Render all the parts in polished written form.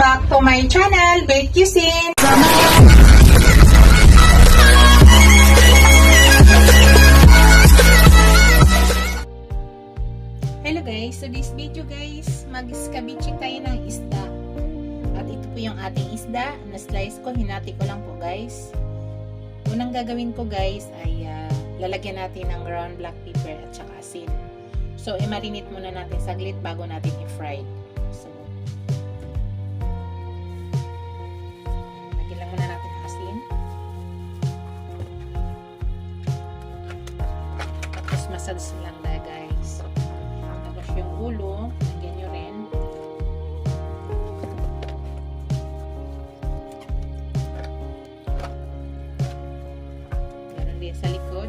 back to my channel, Bake Cuisine. Hello guys, so this video guys, mag-scabeche tayo ng isda. At ito po yung ating isda, na-slice ko, hinati ko lang po guys. Unang gagawin ko guys ay lalagyan natin ng ground black pepper at saka asin. So, i-marinate muna natin saglit bago natin i-fry. So, lagyan lang muna natin ang asin. Tapos, massage lang dahil guys. Tapos, yung ulo, lagyan nyo rin. Meron din sa likod.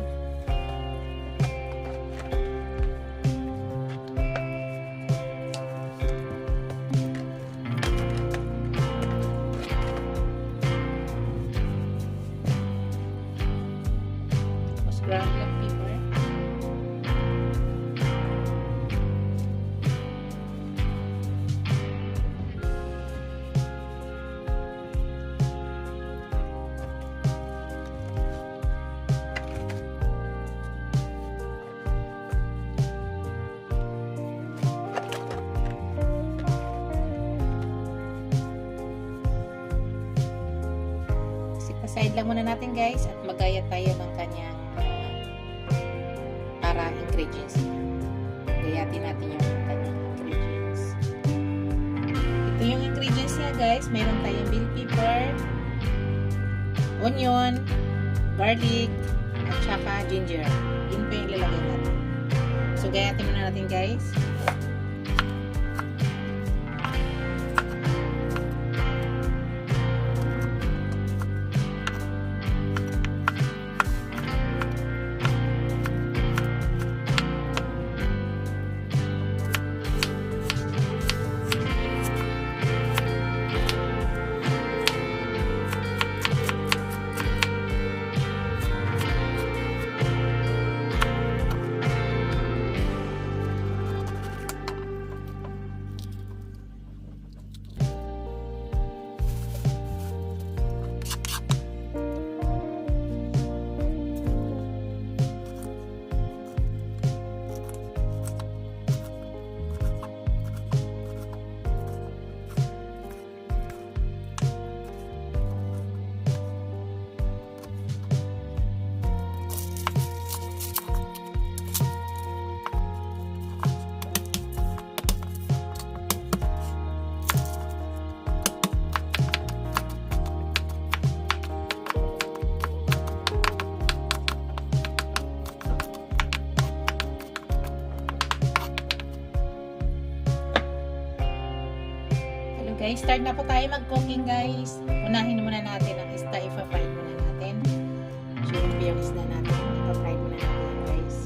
Ground black pepper. Side lang muna natin guys at magaya tayo ng kanyang ingredients. Gayatin natin yung kanyang ingredients. Ito yung ingredients niya guys. Mayroon tayong bell pepper, onion, garlic, at saka ginger. Yun po yung ilalagay natin. So gayatin muna natin guys. Guys, start na po tayo mag-cooking guys. Unahin muna natin ang isda, ipa-fry muna natin. So, yung isda natin, ipa-fry muna natin guys.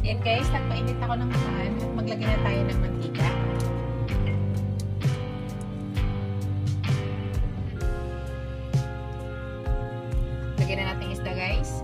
Yan guys, nagpainit ako ng pan at maglagay na tayo ng mantika. Lagyan na natin isda guys.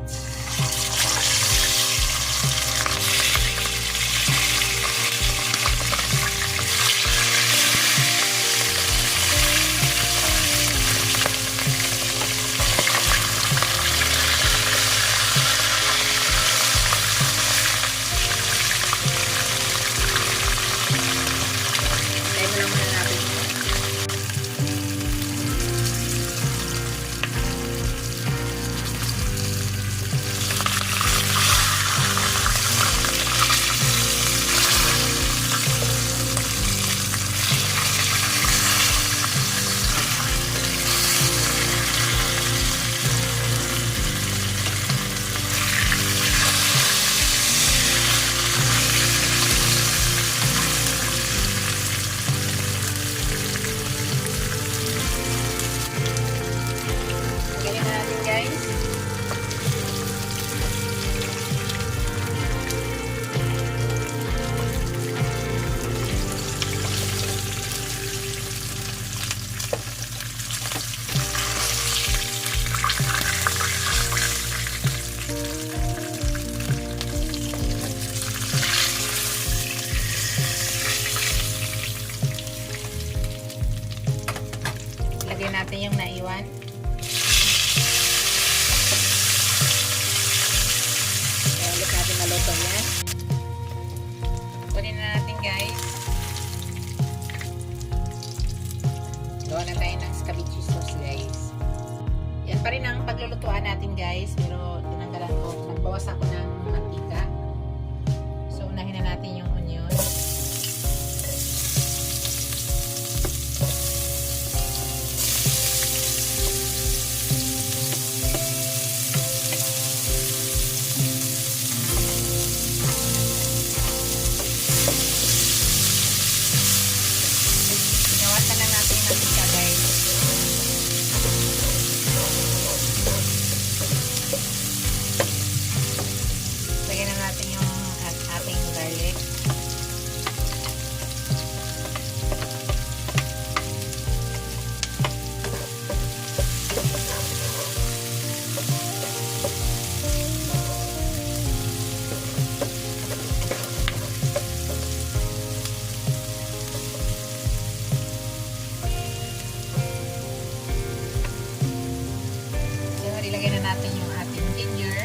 iwan. Kaya ulit natin maluto yan. Kunin na natin guys. Gawa na tayo ng scabeche sauce guys. Yan pa rin ang paglulutuan natin guys. Pero tinanggalan ko. Nagbawas ako ng mantika. So unahin na natin yung onion. Nawasan na natin yung mantika guys. Lagyan na natin yung ating garlic. So, ilagay na natin yung ating ginger.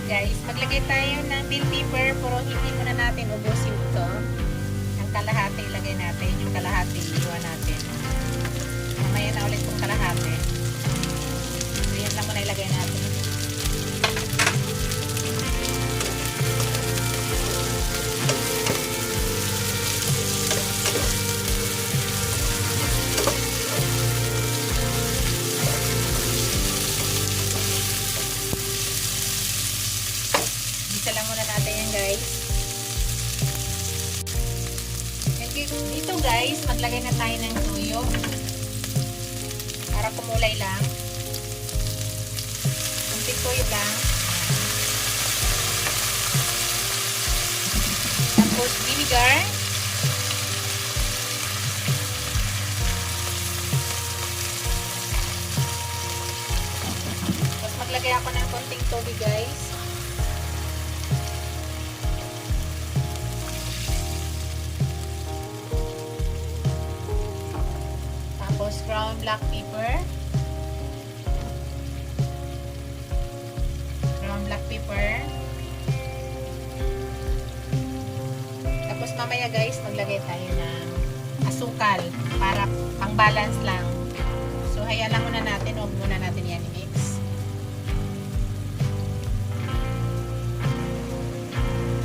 Guys, maglagay tayo ng bell pepper pero hindi muna natin ubusin ito. Ang kalahati ilagay natin, yung kalahati iwan natin. Mamaya na ulit yung kalahati. So, yan lang muna ilagay natin. Isa lang muna natin yan guys. Dito guys, maglagay na tayo ng tuyo. Para kumulay lang. Kunting tuyo lang. Tapos vinegar. Tapos maglagay ako ng konting tubig guys. Tapos ground black pepper. Ground black pepper. Tapos mamaya guys, maglagay tayo ng asukal para pang balance lang. So hayaan lang muna natin, huwag muna natin yan i-mix.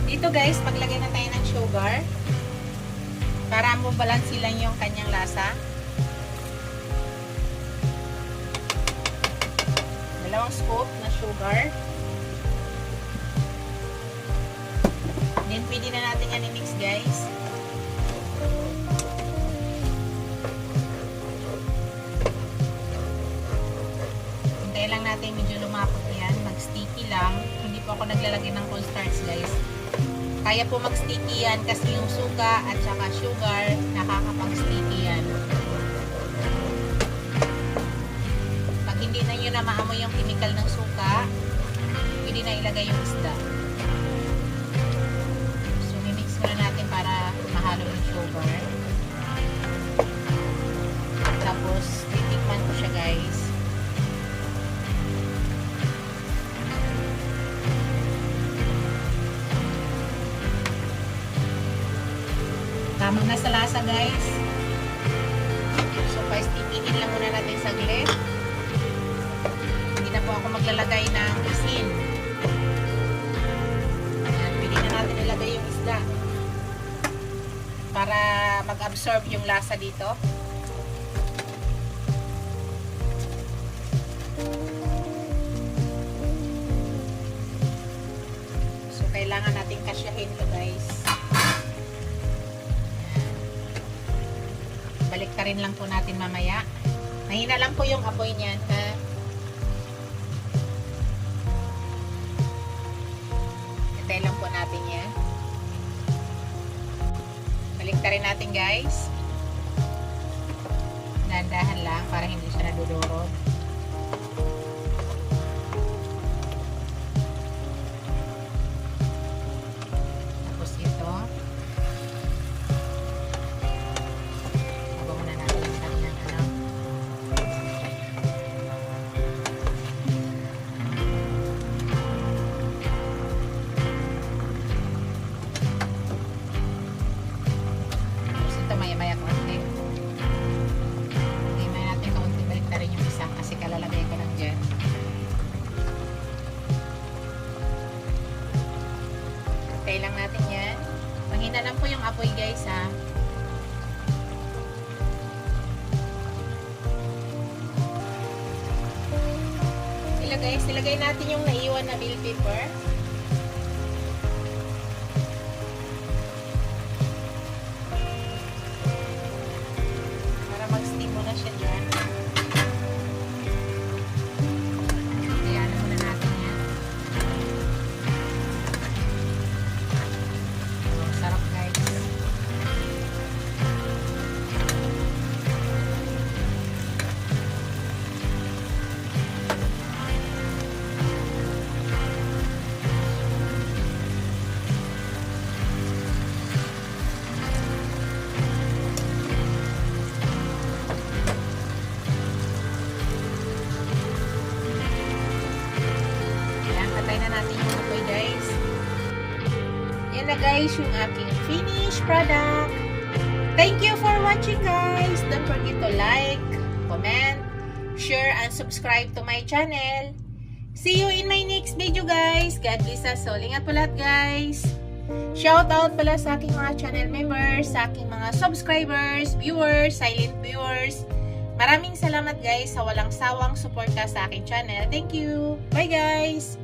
Dito guys, maglagay na tayo ng sugar para mo balance lang yung kanyang lasa. Dalawang scoop na sugar. Then pwede na natin yan i-mix guys. Hintayin lang natin medyo lumapot yan. Mag-sticky lang. Hindi po ako naglalagay ng cornstarch guys. Kaya po mag-sticky yan kasi yung suka at saka sugar nakakapag-sticky yan. Hindi na nyo na maamoy yung chemical ng suka, pwede na ilagay yung isda. So, mimix muna natin para mahalo yung sugar. Tapos, titikman ko siya guys. Tamang na sa lasa guys. So, pa-stickin lang muna natin saglit. Hindi na po ako maglalagay ng asin. Ayan, pwede na natin ilagay yung isda para mag-absorb yung lasa dito. So, kailangan natin kasyahin ito guys. Balik ka rin lang po natin mamaya. Mahina lang po yung apoy niyan ha. Hintay lang po natin yan. Balik ka rin natin guys. Dahan-dahan lang para hindi siya nadudurog. yung apoy guys ha. Ilagay natin yung naiwan na bell pepper. Para mag-steam muna siya dyan. Ayan, muna natin yan. Sarap guys. Na guys yung aking finished product. Thank you for watching guys. Don't forget to like, comment, share, and subscribe to my channel. See you in my next video guys. God bless us all. Ingat po lahat guys. Shout out pala sa aking mga channel members, sa aking mga subscribers, viewers, silent viewers. Maraming salamat guys sa walang sawang suporta sa aking channel. Thank you. Bye guys.